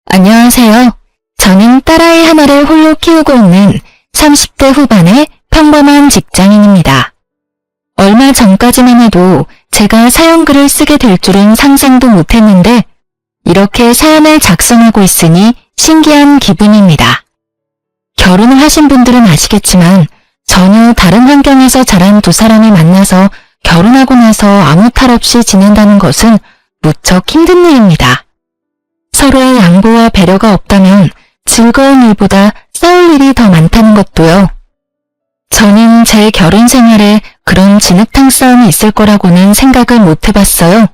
안녕하세요. 저는 딸아이 하나를 홀로 키우고 있는 30대 후반의 평범한 직장인입니다. 얼마 전까지만 해도 제가 사연글을 쓰게 될 줄은 상상도 못했는데 이렇게 사연을 작성하고 있으니 신기한 기분입니다. 결혼을 하신 분들은 아시겠지만 전혀 다른 환경에서 자란 두 사람이 만나서 결혼하고 나서 아무 탈 없이 지낸다는 것은 무척 힘든 일입니다. 서로의 양보와 배려가 없다면 즐거운 일보다 싸울 일이 더 많다는 것도요. 저는 제 결혼 생활에 그런 진흙탕 싸움이 있을 거라고는 생각을 못 해봤어요.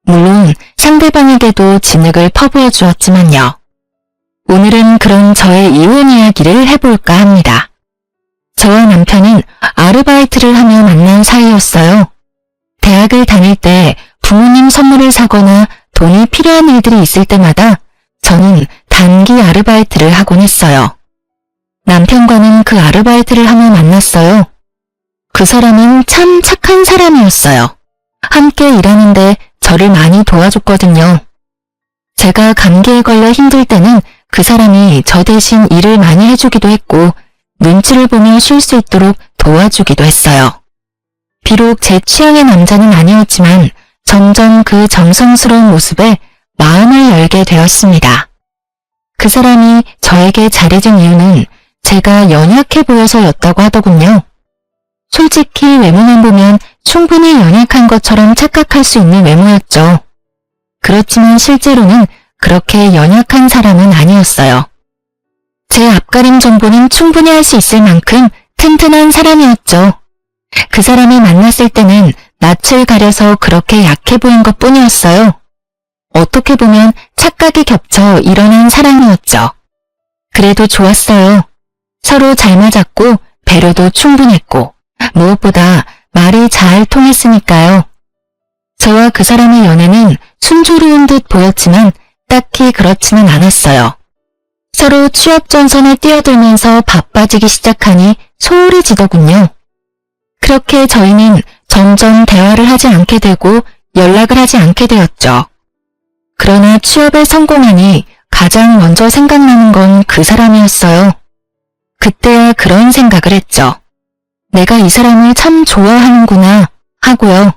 물론 상대방에게도 진흙을 퍼부어 주었지만요. 오늘은 그런 저의 이혼 이야기를 해볼까 합니다. 저와 남편은 아르바이트를 하며 만난 사이였어요. 대학을 다닐 때 부모님 선물을 사거나 돈이 필요한 일들이 있을 때마다 저는 단기 아르바이트를 하곤 했어요. 남편과는 그 아르바이트를 하며 만났어요. 그 사람은 참 착한 사람이었어요. 함께 일하는데 저를 많이 도와줬거든요. 제가 감기에 걸려 힘들 때는 그 사람이 저 대신 일을 많이 해주기도 했고 눈치를 보며 쉴 수 있도록 도와주기도 했어요. 비록 제 취향의 남자는 아니었지만 점점 그 정성스러운 모습에 마음을 열게 되었습니다. 그 사람이 저에게 잘해준 이유는 제가 연약해 보여서였다고 하더군요. 솔직히 외모만 보면 충분히 연약한 것처럼 착각할 수 있는 외모였죠. 그렇지만 실제로는 그렇게 연약한 사람은 아니었어요. 제 앞가림 정보는 충분히 할 수 있을 만큼 튼튼한 사람이었죠. 그 사람을 만났을 때는 낯을 가려서 그렇게 약해 보인 것 뿐이었어요. 어떻게 보면 착각이 겹쳐 일어난 사랑이었죠. 그래도 좋았어요. 서로 잘 맞았고 배려도 충분했고 무엇보다 말이 잘 통했으니까요. 저와 그 사람의 연애는 순조로운 듯 보였지만 딱히 그렇지는 않았어요. 서로 취업 전선에 뛰어들면서 바빠지기 시작하니 소홀히 지더군요. 그렇게 저희는 점점 대화를 하지 않게 되고 연락을 하지 않게 되었죠. 그러나 취업에 성공하니 가장 먼저 생각나는 건 그 사람이었어요. 그때야 그런 생각을 했죠. 내가 이 사람을 참 좋아하는구나 하고요.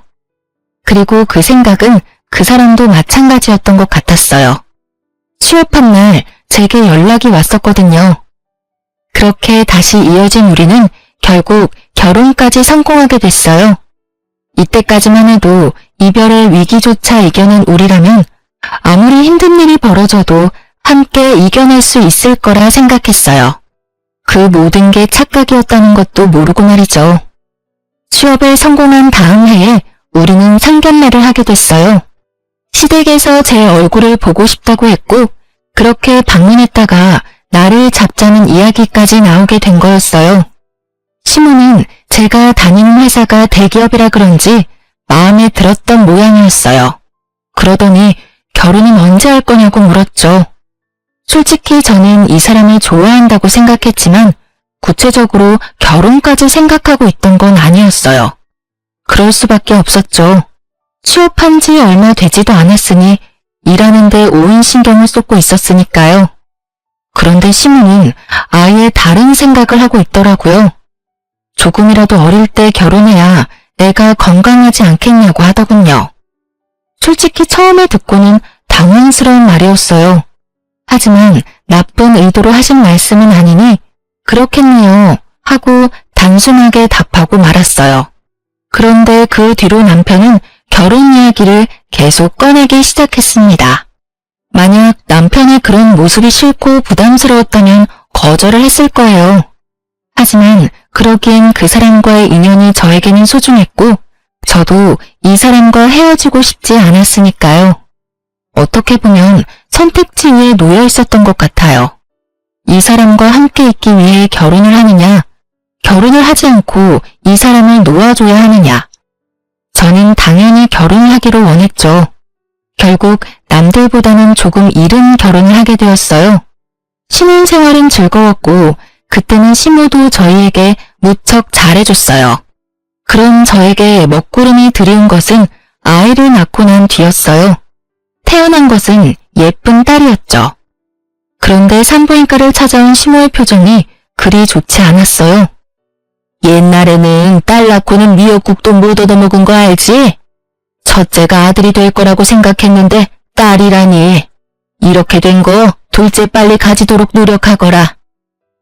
그리고 그 생각은 그 사람도 마찬가지였던 것 같았어요. 취업한 날 제게 연락이 왔었거든요. 그렇게 다시 이어진 우리는 결국 결혼까지 성공하게 됐어요. 이때까지만 해도 이별의 위기조차 이겨낸 우리라면 아무리 힘든 일이 벌어져도 함께 이겨낼 수 있을 거라 생각했어요. 그 모든 게 착각이었다는 것도 모르고 말이죠. 취업에 성공한 다음 해에 우리는 상견례를 하게 됐어요. 시댁에서 제 얼굴을 보고 싶다고 했고 그렇게 방문했다가 나를 잡자는 이야기까지 나오게 된 거였어요. 시모는 제가 다니는 회사가 대기업이라 그런지 마음에 들었던 모양이었어요. 그러더니 결혼은 언제 할 거냐고 물었죠. 솔직히 저는 이 사람을 좋아한다고 생각했지만 구체적으로 결혼까지 생각하고 있던 건 아니었어요. 그럴 수밖에 없었죠. 취업한 지 얼마 되지도 않았으니 일하는데 온 신경을 쏟고 있었으니까요. 그런데 시모는 아예 다른 생각을 하고 있더라고요. 조금이라도 어릴 때 결혼해야 내가 건강하지 않겠냐고 하더군요. 솔직히 처음에 듣고는 당황스러운 말이었어요. 하지만 나쁜 의도로 하신 말씀은 아니니 그렇겠네요 하고 단순하게 답하고 말았어요. 그런데 그 뒤로 남편은 결혼 이야기를 계속 꺼내기 시작했습니다. 만약 남편의 그런 모습이 싫고 부담스러웠다면 거절을 했을 거예요. 하지만 그러기엔 그 사람과의 인연이 저에게는 소중했고 저도 이 사람과 헤어지고 싶지 않았으니까요. 어떻게 보면 선택지 위에 놓여 있었던 것 같아요. 이 사람과 함께 있기 위해 결혼을 하느냐, 결혼을 하지 않고 이 사람을 놓아줘야 하느냐. 저는 당연히 결혼을 하기를 원했죠. 결국 남들보다는 조금 이른 결혼을 하게 되었어요. 신혼생활은 즐거웠고 그때는 시모도 저희에게 무척 잘해줬어요. 그런 저에게 먹구름이 드리운 것은 아이를 낳고 난 뒤였어요. 태어난 것은 예쁜 딸이었죠. 그런데 산부인과를 찾아온 시모의 표정이 그리 좋지 않았어요. 옛날에는 딸 낳고는 미역국도 못 얻어먹은 거 알지? 첫째가 아들이 될 거라고 생각했는데 딸이라니. 이렇게 된 거 둘째 빨리 가지도록 노력하거라.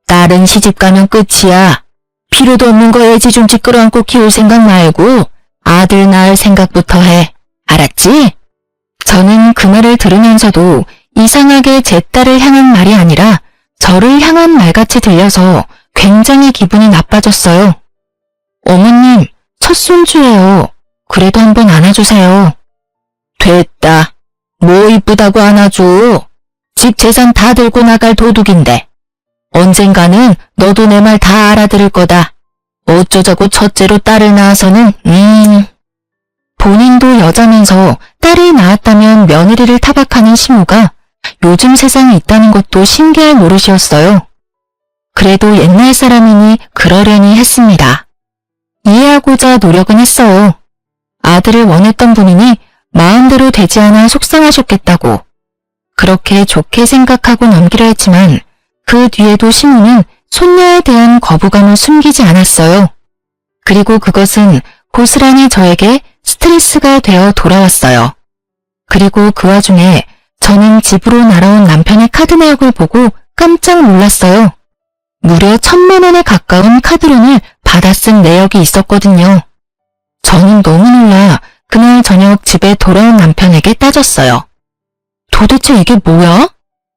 딸은 시집 가면 끝이야. 필요도 없는 거 애지중지 끌어안고 키울 생각 말고 아들 낳을 생각부터 해. 알았지? 저는 그 말을 들으면서도 이상하게 제 딸을 향한 말이 아니라 저를 향한 말같이 들려서 굉장히 기분이 나빠졌어요. 어머님, 첫 손주예요. 그래도 한번 안아주세요. 됐다. 뭐 이쁘다고 안아줘. 집 재산 다 들고 나갈 도둑인데. 언젠가는 너도 내 말 다 알아들을 거다. 어쩌자고 첫째로 딸을 낳아서는 본인도 여자면서 딸이 낳았다면 며느리를 타박하는 시모가 요즘 세상에 있다는 것도 신기할 노릇이었어요. 그래도 옛날 사람이니 그러려니 했습니다. 이해하고자 노력은 했어요. 아들을 원했던 분이니 마음대로 되지 않아 속상하셨겠다고. 그렇게 좋게 생각하고 넘기려 했지만 그 뒤에도 시모는 손녀에 대한 거부감을 숨기지 않았어요. 그리고 그것은 고스란히 저에게 스트레스가 되어 돌아왔어요. 그리고 그 와중에 저는 집으로 날아온 남편의 카드 내역을 보고 깜짝 놀랐어요. 무려 1,000만 원에 가까운 카드론을 받아 쓴 내역이 있었거든요. 저는 너무 놀라 그날 저녁 집에 돌아온 남편에게 따졌어요. 도대체 이게 뭐야?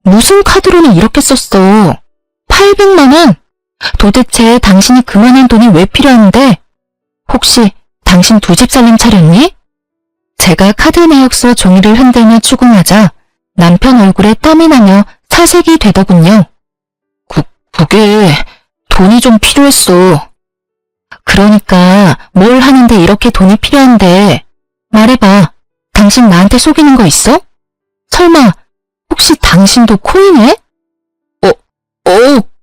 무슨 카드론을 이렇게 썼어? 800만 원? 도대체 당신이 그만한 돈이 왜 필요한데? 혹시 당신 두 집 살림 차렸니? 제가 카드 내역서 종이를 흔들며 추궁하자 남편 얼굴에 땀이 나며 사색이 되더군요. 그게 돈이 좀 필요했어. 그러니까 뭘 하는데 이렇게 돈이 필요한데. 말해봐. 당신 나한테 속이는 거 있어? 설마 혹시 당신도 코인해?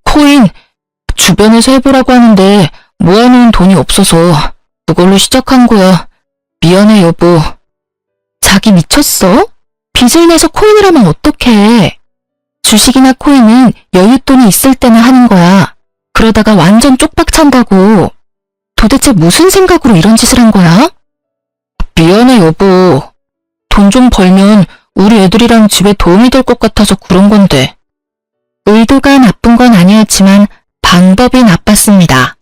코인. 주변에서 해보라고 하는데 모아놓은 돈이 없어서 그걸로 시작한 거야. 미안해 여보. 자기 미쳤어? 빚을 내서 코인을 하면 어떡해. 주식이나 코인은 여윳돈이 있을 때나 하는 거야. 그러다가 완전 쪽박 찬다고. 도대체 무슨 생각으로 이런 짓을 한 거야? 미안해 여보. 돈 좀 벌면 우리 애들이랑 집에 도움이 될 것 같아서 그런 건데. 의도가 나쁜 건 아니었지만 방법이 나빴습니다.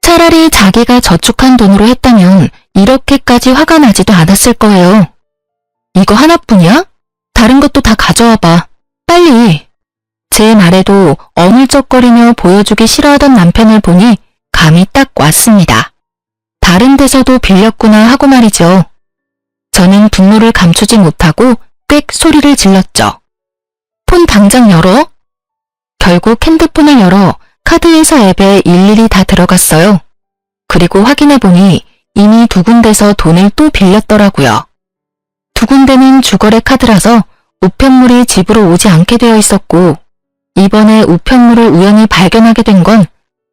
차라리 자기가 저축한 돈으로 했다면 이렇게까지 화가 나지도 않았을 거예요. 이거 하나뿐이야? 다른 것도 다 가져와봐. 빨리. 제 말에도 어물쩍거리며 보여주기 싫어하던 남편을 보니 감이 딱 왔습니다. 다른 데서도 빌렸구나 하고 말이죠. 저는 분노를 감추지 못하고 꽥 소리를 질렀죠. 폰 당장 열어. 결국 핸드폰을 열어 카드회사 앱에 일일이 다 들어갔어요. 그리고 확인해보니 이미 두 군데서 돈을 또 빌렸더라고요. 두 군데는 주거래 카드라서 우편물이 집으로 오지 않게 되어 있었고 이번에 우편물을 우연히 발견하게 된 건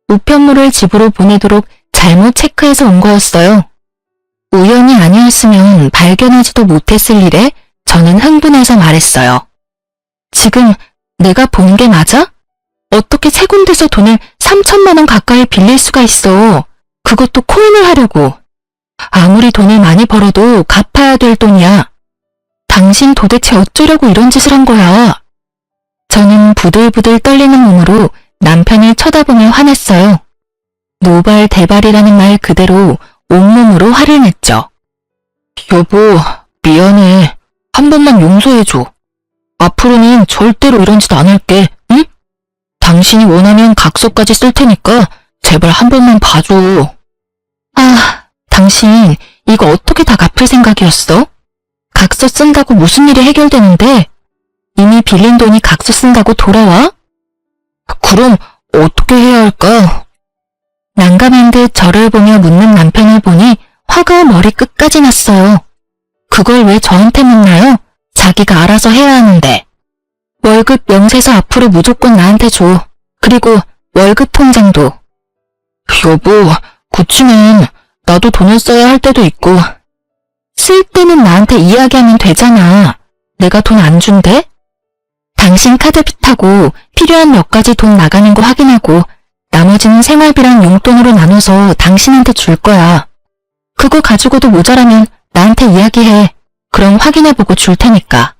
우편물을 집으로 보내도록 잘못 체크해서 온 거였어요. 우연이 아니었으면 발견하지도 못했을 일에 저는 흥분해서 말했어요. 지금 내가 본 게 맞아? 어떻게 세 군데서 돈을 3,000만 원 가까이 빌릴 수가 있어. 그것도 코인을 하려고. 아무리 돈을 많이 벌어도 갚아야 될 돈이야. 당신 도대체 어쩌려고 이런 짓을 한 거야? 저는 부들부들 떨리는 몸으로 남편을 쳐다보며 화냈어요. 노발대발이라는 말 그대로 온몸으로 화를 냈죠. 여보, 미안해. 한 번만 용서해줘. 앞으로는 절대로 이런 짓 안 할게, 응? 당신이 원하면 각서까지 쓸 테니까 제발 한 번만 봐줘. 당신 이거 어떻게 다 갚을 생각이었어? 각서 쓴다고 무슨 일이 해결되는데 이미 빌린 돈이 각서 쓴다고 돌아와? 그럼 어떻게 해야 할까? 난감한 듯 저를 보며 묻는 남편을 보니 화가 머리 끝까지 났어요. 그걸 왜 저한테 묻나요? 자기가 알아서 해야 하는데. 월급 명세서 앞으로 무조건 나한테 줘. 그리고 월급 통장도. 여보, 그치만 나도 돈을 써야 할 때도 있고. 쓸 때는 나한테 이야기하면 되잖아. 내가 돈 안 준대? 당신 카드빚하고 필요한 몇 가지 돈 나가는 거 확인하고 나머지는 생활비랑 용돈으로 나눠서 당신한테 줄 거야. 그거 가지고도 모자라면 나한테 이야기해. 그럼 확인해보고 줄 테니까.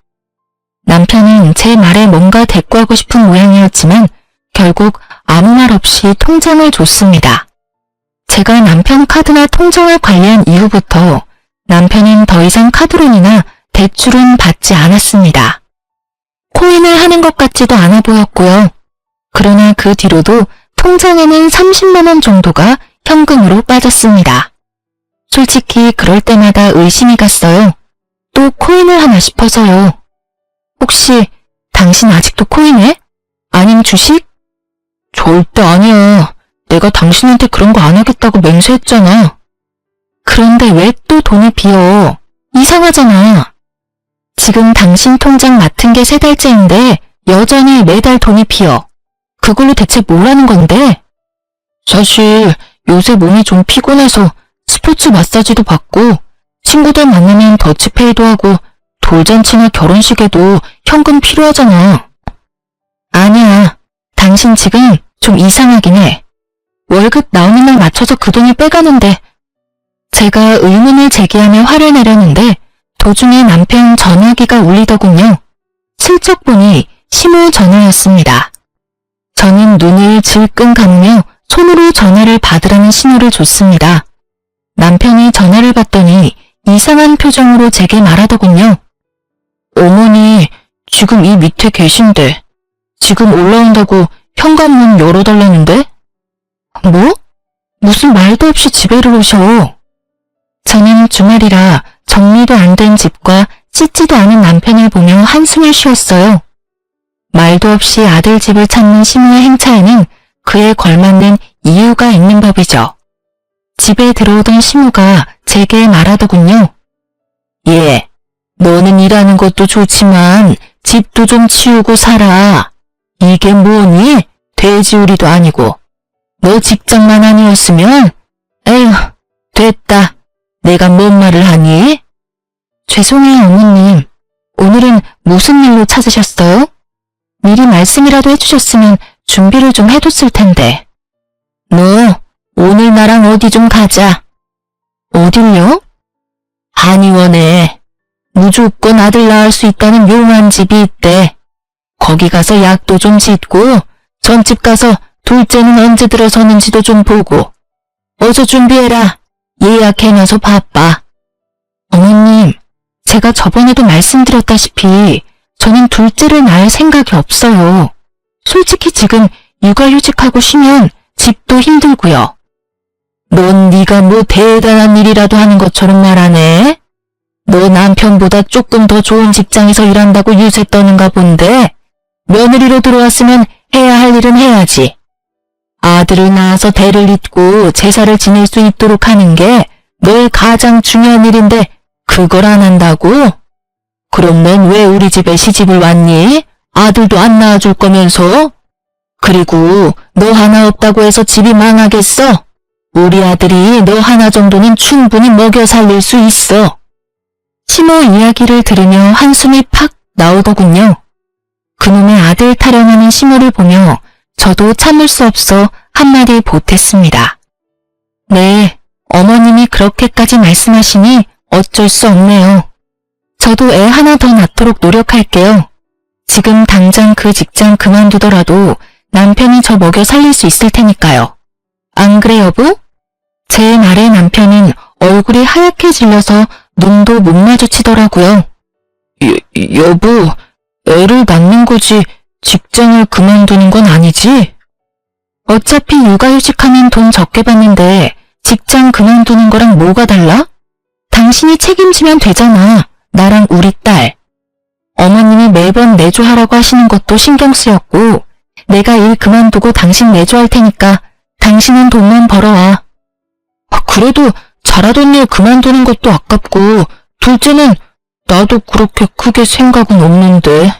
남편은 제 말에 뭔가 대꾸하고 싶은 모양이었지만 결국 아무 말 없이 통장을 줬습니다. 제가 남편 카드나 통장을 관리한 이후부터 남편은 더 이상 카드론이나 대출은 받지 않았습니다. 코인을 하는 것 같지도 않아 보였고요. 그러나 그 뒤로도 통장에는 30만 원 정도가 현금으로 빠졌습니다. 솔직히 그럴 때마다 의심이 갔어요. 또 코인을 하나 싶어서요. 혹시 당신 아직도 코인해? 아님 주식? 절대 아니야. 내가 당신한테 그런 거 안 하겠다고 맹세했잖아. 그런데 왜 또 돈이 비어? 이상하잖아. 지금 당신 통장 맡은 게 3달째인데 여전히 매달 돈이 비어. 그걸로 대체 뭘 하는 건데? 사실 요새 몸이 좀 피곤해서 스포츠 마사지도 받고 친구들 만나면 더치페이도 하고 돌잔치나 결혼식에도 현금 필요하잖아. 아니야. 당신 지금 좀 이상하긴 해. 월급 나오는 날 맞춰서 그 돈을 빼가는데 제가 의문을 제기하며 화를 내려는데 도중에 남편 전화기가 울리더군요. 슬쩍 보니 심호 전화였습니다. 저는 눈을 질끈 감으며 손으로 전화를 받으라는 신호를 줬습니다. 남편이 전화를 받더니 이상한 표정으로 제게 말하더군요. 어머니, 지금 이 밑에 계신데 지금 올라온다고 현관문 열어달라는데? 뭐? 무슨 말도 없이 집에를 오셔. 저는 주말이라 정리도 안 된 집과 씻지도 않은 남편을 보며 한숨을 쉬었어요. 말도 없이 아들 집을 찾는 심우의 행차에는 그에 걸맞는 이유가 있는 법이죠. 집에 들어오던 심우가 제게 말하더군요. 예, 너는 일하는 것도 좋지만 집도 좀 치우고 살아. 이게 뭐니? 돼지우리도 아니고. 너 직장만 아니었으면 에휴, 됐다. 내가 뭔 말을 하니? 죄송해요, 어머님. 오늘은 무슨 일로 찾으셨어요? 미리 말씀이라도 해주셨으면 준비를 좀 해뒀을 텐데. 너 오늘 나랑 어디 좀 가자. 어딜요? 한의원에 무조건 아들 낳을 수 있다는 용한 집이 있대. 거기 가서 약도 좀 짓고 전집 가서 둘째는 언제 들어서는지도 좀 보고. 어서 준비해라. 예약해놔서 바빠. 어머님, 제가 저번에도 말씀드렸다시피 저는 둘째를 낳을 생각이 없어요. 솔직히 지금 육아휴직하고 쉬면 집도 힘들고요. 넌 네가 뭐 대단한 일이라도 하는 것처럼 말하네. 너 남편보다 조금 더 좋은 직장에서 일한다고 유세 떠는가 본데 며느리로 들어왔으면 해야 할 일은 해야지. 아들을 낳아서 대를 잇고 제사를 지낼 수 있도록 하는 게 너의 가장 중요한 일인데 그걸 안 한다고? 그럼 넌 왜 우리 집에 시집을 왔니? 아들도 안 낳아줄 거면서? 그리고 너 하나 없다고 해서 집이 망하겠어? 우리 아들이 너 하나 정도는 충분히 먹여 살릴 수 있어. 심호 이야기를 들으며 한숨이 팍 나오더군요. 그놈의 아들 타령하는 심호를 보며 저도 참을 수 없어 한마디 보탰습니다. 네, 어머님이 그렇게까지 말씀하시니 어쩔 수 없네요. 저도 애 하나 더 낳도록 노력할게요. 지금 당장 그 직장 그만두더라도 남편이 저 먹여 살릴 수 있을 테니까요. 안 그래 여보? 제 말에 남편은 얼굴이 하얗게 질려서 눈도 못 마주치더라고요. 여보, 애를 낳는 거지 직장을 그만두는 건 아니지? 어차피 육아휴직하면 돈 적게 받는데 직장 그만두는 거랑 뭐가 달라? 당신이 책임지면 되잖아. 나랑 우리 딸. 어머님이 매번 내조하라고 하시는 것도 신경 쓰였고 내가 일 그만두고 당신 내조할 테니까 당신은 돈만 벌어와. 그래도 잘하던 일 그만두는 것도 아깝고 둘째는 나도 그렇게 크게 생각은 없는데.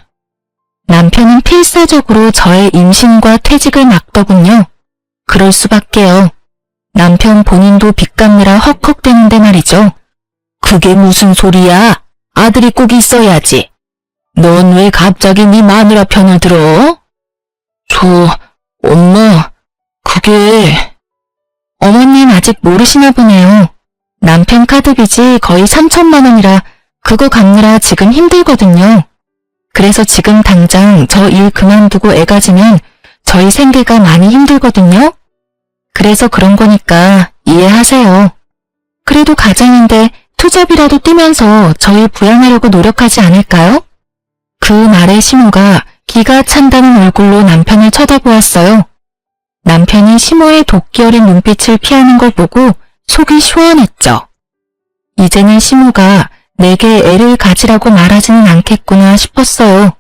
남편은 필사적으로 저의 임신과 퇴직을 막더군요. 그럴 수밖에요. 남편 본인도 빚 갚느라 헉헉대는데 말이죠. 그게 무슨 소리야? 아들이 꼭 있어야지. 넌 왜 갑자기 네 마누라 편을 들어? 엄마, 그게... 어머님 아직 모르시나 보네요. 남편 카드 빚이 거의 3천만 원이라 그거 갚느라 지금 힘들거든요. 그래서 지금 당장 저 일 그만두고 애 가지면 저희 생계가 많이 힘들거든요. 그래서 그런 거니까 이해하세요. 그래도 가장인데 투잡이라도 뛰면서 저희 부양하려고 노력하지 않을까요? 그 말에 시모가 기가 찬다는 얼굴로 남편을 쳐다보았어요. 남편이 시모의 도끼 어린 눈빛을 피하는 걸 보고 속이 시원했죠. 이제는 시모가 내게 애를 가지라고 말하지는 않겠구나 싶었어요.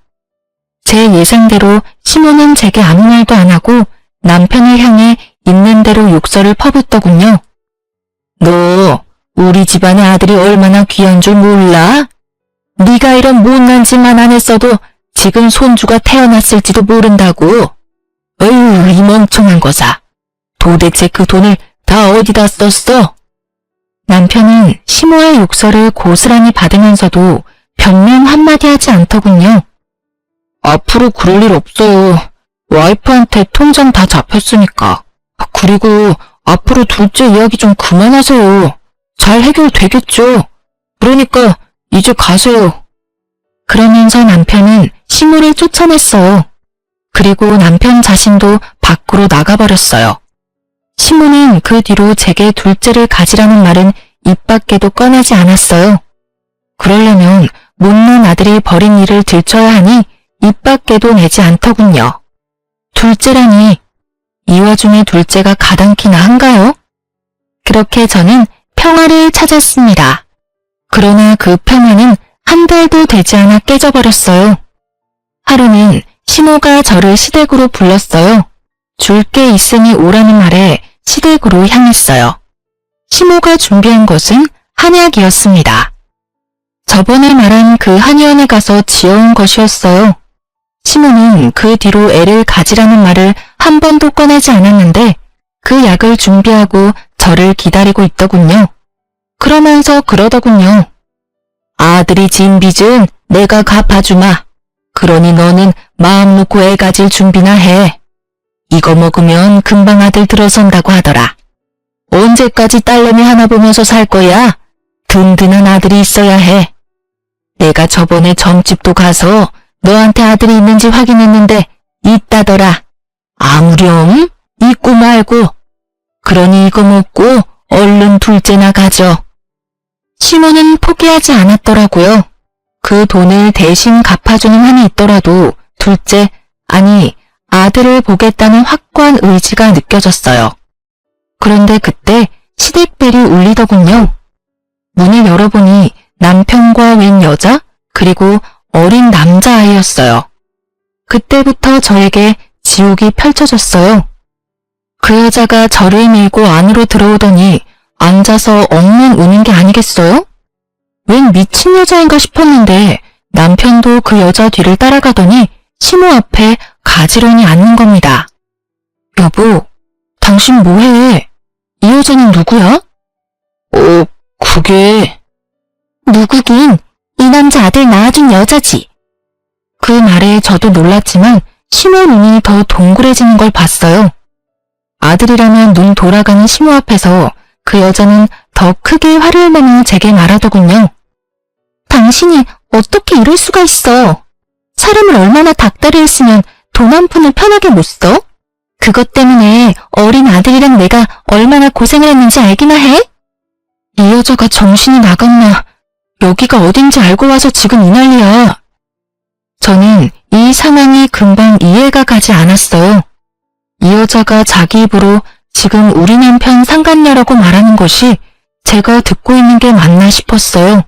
제 예상대로 시모는 제게 아무 말도 안 하고 남편을 향해 있는 대로 욕설을 퍼붓더군요. 너 우리 집안의 아들이 얼마나 귀한 줄 몰라? 네가 이런 못난 짓만 안 했어도 지금 손주가 태어났을지도 모른다고. 어휴, 이 멍청한 거사. 도대체 그 돈을 다 어디다 썼어? 남편은 시모의 욕설을 고스란히 받으면서도 변명 한마디 하지 않더군요. 앞으로 그럴 일 없어요. 와이프한테 통장 다 잡혔으니까. 그리고 앞으로 둘째 이야기 좀 그만하세요. 잘 해결되겠죠. 그러니까 이제 가세요. 그러면서 남편은 시모를 쫓아냈어요. 그리고 남편 자신도 밖으로 나가버렸어요. 시모는 그 뒤로 제게 둘째를 가지라는 말은 입 밖에도 꺼내지 않았어요. 그러려면 못난 아들이 벌인 일을 들춰야 하니 입 밖에도 내지 않더군요. 둘째라니, 이 와중에 둘째가 가당키나 한가요? 그렇게 저는 평화를 찾았습니다. 그러나 그 평화는 한 달도 되지 않아 깨져버렸어요. 하루는 시모가 저를 시댁으로 불렀어요. 줄 게 있으니 오라는 말에 시댁으로 향했어요. 시모가 준비한 것은 한약이었습니다. 저번에 말한 그 한의원에 가서 지어온 것이었어요. 시모는 그 뒤로 애를 가지라는 말을 한 번도 꺼내지 않았는데 그 약을 준비하고 저를 기다리고 있더군요. 그러면서 그러더군요. 아들이 진 빚은 내가 갚아주마. 그러니 너는 마음 놓고 애 가질 준비나 해. 이거 먹으면 금방 아들 들어선다고 하더라. 언제까지 딸내미 하나 보면서 살 거야? 든든한 아들이 있어야 해. 내가 저번에 점집도 가서 너한테 아들이 있는지 확인했는데 있다더라. 아무렴? 있고 말고. 그러니 이거 먹고 얼른 둘째나 가져. 시모는 포기하지 않았더라고요. 그 돈을 대신 갚아주는 한이 있더라도 둘째, 아니 아들을 보겠다는 확고한 의지가 느껴졌어요. 그런데 그때 시댁벨이 울리더군요. 문을 열어보니 남편과 웬 여자, 그리고 어린 남자아이였어요. 그때부터 저에게 지옥이 펼쳐졌어요. 그 여자가 저를 밀고 안으로 들어오더니 앉아서 엉엉 우는 게 아니겠어요? 웬 미친 여자인가 싶었는데 남편도 그 여자 뒤를 따라가더니 시모 앞에 가지런히 앉는 겁니다. 여보, 당신 뭐해? 이 여자는 누구야? 그게... 누구긴 이 남자 아들 낳아준 여자지. 그 말에 저도 놀랐지만 시모 눈이 더 동그래지는 걸 봤어요. 아들이라면 눈 돌아가는 시모 앞에서 그 여자는 더 크게 화를 내며 제게 말하더군요. 당신이 어떻게 이럴 수가 있어? 사람을 얼마나 닥달을 했으면 돈 한 푼을 편하게 못 써? 그것 때문에 어린 아들이랑 내가 얼마나 고생을 했는지 알기나 해? 이 여자가 정신이 나갔나? 여기가 어딘지 알고 와서 지금 이 난리야. 저는 이 상황이 금방 이해가 가지 않았어요. 이 여자가 자기 입으로 지금 우리 남편 상간녀라고 말하는 것이 제가 듣고 있는 게 맞나 싶었어요.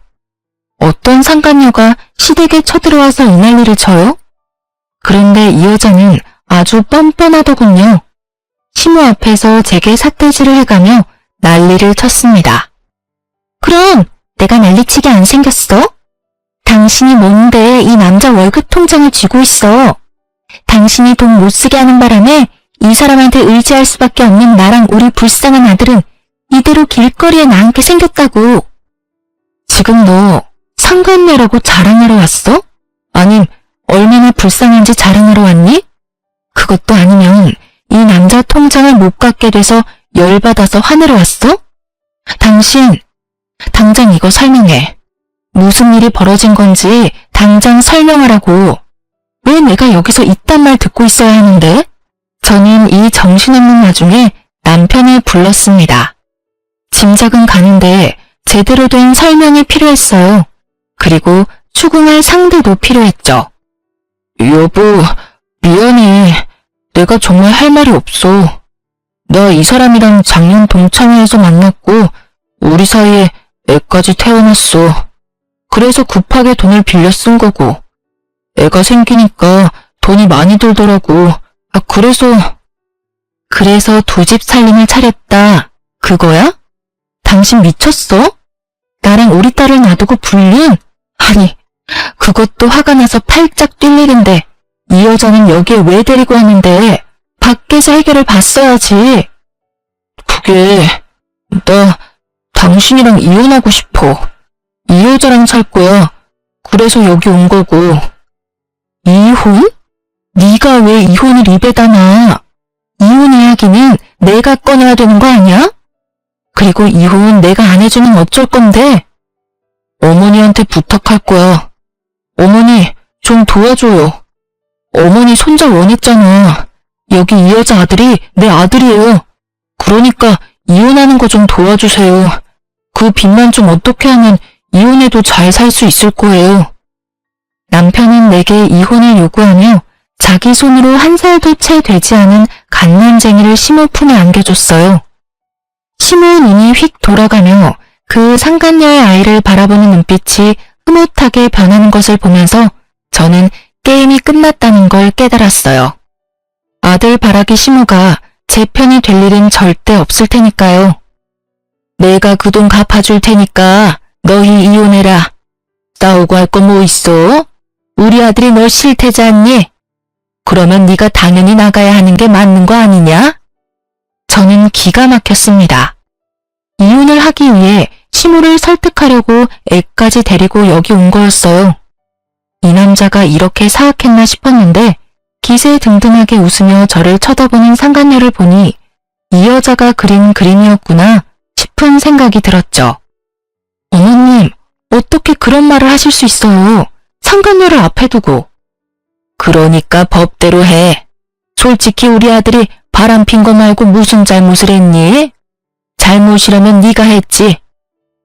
어떤 상간녀가 시댁에 쳐들어와서 이 난리를 쳐요? 그런데 이 여자는 아주 뻔뻔하더군요. 시모 앞에서 제게 삿대질을 해가며 난리를 쳤습니다. 그럼 내가 난리치게 안 생겼어? 당신이 뭔데 이 남자 월급 통장을 쥐고 있어? 당신이 돈 못 쓰게 하는 바람에 이 사람한테 의지할 수밖에 없는 나랑 우리 불쌍한 아들은 이대로 길거리에 나앉게 생겼다고. 지금 너 상간녀라고 자랑하러 왔어? 아님 얼마나 불쌍한지 자랑하러 왔니? 그것도 아니면 이 남자 통장을 못 갚게 돼서 열받아서 화내러 왔어? 당장 이거 설명해. 무슨 일이 벌어진 건지 당장 설명하라고. 왜 내가 여기서 이딴 말 듣고 있어야 하는데? 저는 이 정신없는 와중에 남편을 불렀습니다. 짐작은 가는데 제대로 된 설명이 필요했어요. 그리고 추궁할 상대도 필요했죠. 여보, 미안해. 내가 정말 할 말이 없어. 나 이 사람이랑 작년 동창회에서 만났고 우리 사이에 애까지 태어났어. 그래서 급하게 돈을 빌려 쓴 거고. 애가 생기니까 돈이 많이 들더라고. 그래서 두 집 살림을 차렸다. 그거야? 당신 미쳤어? 나랑 우리 딸을 놔두고 불륜? 아니, 그것도 화가 나서 팔짝 뛸 일인데 이 여자는 여기에 왜 데리고 왔는데 밖에서 해결을 봤어야지. 그게 나 당신이랑 이혼하고 싶어. 이 여자랑 살 거야. 그래서 여기 온 거고. 이혼? 네가 왜 이혼을 입에 담아? 이혼 이야기는 내가 꺼내야 되는 거 아니야? 그리고 이혼 내가 안 해주면 어쩔 건데? 어머니한테 부탁할 거야. 어머니, 좀 도와줘요. 어머니 손자 원했잖아. 여기 이 여자 아들이 내 아들이에요. 그러니까 이혼하는 거 좀 도와주세요. 그 빚만 좀 어떻게 하면 이혼해도 잘 살 수 있을 거예요. 남편은 내게 이혼을 요구하며 자기 손으로 한 살도 채 되지 않은 갓난쟁이를 시모 품에 안겨줬어요. 시모 눈이 휙 돌아가며 그 상간녀의 아이를 바라보는 눈빛이 흐뭇하게 변하는 것을 보면서 저는 게임이 끝났다는 걸 깨달았어요. 아들 바라기 시모가 제 편이 될 일은 절대 없을 테니까요. 내가 그 돈 갚아줄 테니까 너희 이혼해라. 싸우고 할 거 뭐 있어? 우리 아들이 널 싫대지 않니? 그러면 네가 당연히 나가야 하는 게 맞는 거 아니냐? 저는 기가 막혔습니다. 이혼을 하기 위해 시모를 설득하려고 애까지 데리고 여기 온 거였어요. 이 남자가 이렇게 사악했나 싶었는데 기세등등하게 웃으며 저를 쳐다보는 상간녀를 보니 이 여자가 그린 그림이었구나 싶은 생각이 들었죠. 어머님, 어떻게 그런 말을 하실 수 있어요? 상간녀를 앞에 두고. 그러니까 법대로 해. 솔직히 우리 아들이 바람핀 거 말고 무슨 잘못을 했니? 잘못이라면 네가 했지.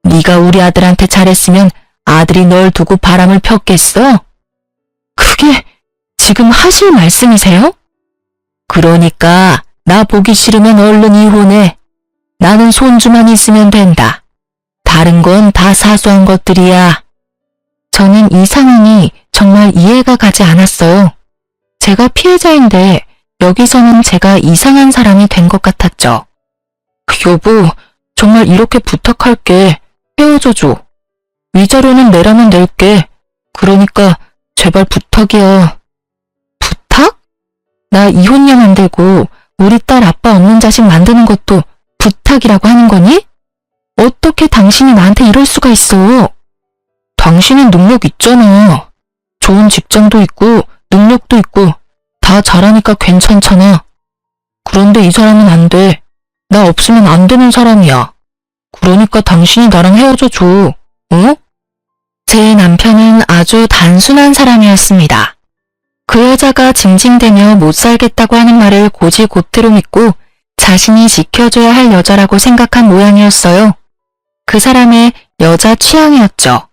네가 우리 아들한테 잘했으면 아들이 널 두고 바람을 폈겠어? 그게 지금 하실 말씀이세요? 그러니까 나 보기 싫으면 얼른 이혼해. 나는 손주만 있으면 된다. 다른 건 다 사소한 것들이야. 저는 이 상황이 정말 이해가 가지 않았어요. 제가 피해자인데 여기서는 제가 이상한 사람이 된 것 같았죠. 여보, 정말 이렇게 부탁할게. 헤어져줘. 위자료는 내라면 낼게. 그러니까 제발 부탁이야. 부탁? 나 이혼녀 만들고 우리 딸 아빠 없는 자식 만드는 것도 부탁이라고 하는 거니? 어떻게 당신이 나한테 이럴 수가 있어? 당신은 능력 있잖아. 좋은 직장도 있고 능력도 있고 다 잘하니까 괜찮잖아. 그런데 이 사람은 안 돼. 나 없으면 안 되는 사람이야. 그러니까 당신이 나랑 헤어져 줘. 응? 제 남편은 아주 단순한 사람이었습니다. 그 여자가 징징대며 못 살겠다고 하는 말을 곧이곧대로 믿고 자신이 지켜줘야 할 여자라고 생각한 모양이었어요. 그 사람의 여자 취향이었죠.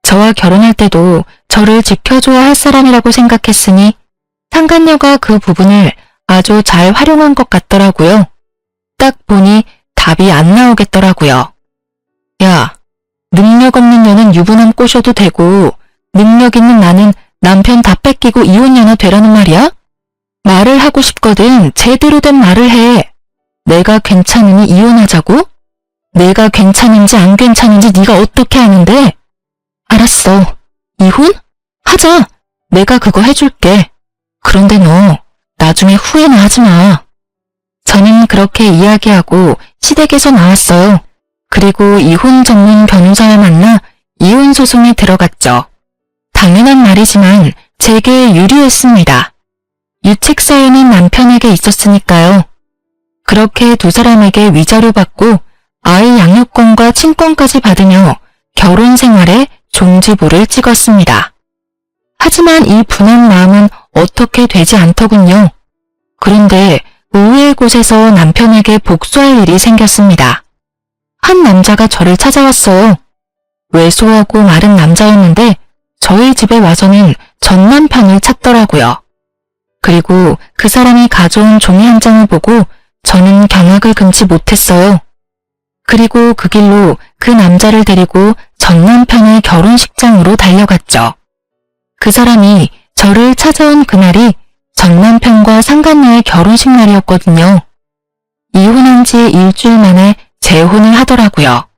저와 결혼할 때도 저를 지켜줘야 할 사람이라고 생각했으니 상간녀가 그 부분을 아주 잘 활용한 것 같더라고요. 딱 보니 답이 안 나오겠더라고요. 야, 능력 없는 년은 유부남 꼬셔도 되고 능력 있는 나는 남편 다 뺏기고 이혼녀나 되라는 말이야? 말을 하고 싶거든 제대로 된 말을 해. 내가 괜찮으니 이혼하자고? 내가 괜찮은지 안 괜찮은지 네가 어떻게 아는데? 알았어. 이혼? 하자. 내가 그거 해줄게. 그런데 너 나중에 후회는 하지 마. 저는 그렇게 이야기하고 시댁에서 나왔어요. 그리고 이혼 전문 변호사를 만나 이혼 소송에 들어갔죠. 당연한 말이지만 제게 유리했습니다. 유책 사유는 남편에게 있었으니까요. 그렇게 두 사람에게 위자료 받고 아이 양육권과 친권까지 받으며 결혼 생활에 종지부를 찍었습니다. 하지만 이 분한 마음은 어떻게 되지 않더군요. 그런데 의외의 곳에서 남편에게 복수할 일이 생겼습니다. 한 남자가 저를 찾아왔어요. 왜소하고 마른 남자였는데 저희 집에 와서는 전 남편을 찾더라고요. 그리고 그 사람이 가져온 종이 한 장을 보고 저는 경악을 금치 못했어요. 그리고 그 길로 그 남자를 데리고 전 남편의 결혼식장으로 달려갔죠. 그 사람이 저를 찾아온 그날이 전 남편과 상간녀의 결혼식 날이었거든요. 이혼한 지 일주일 만에 재혼을 하더라고요.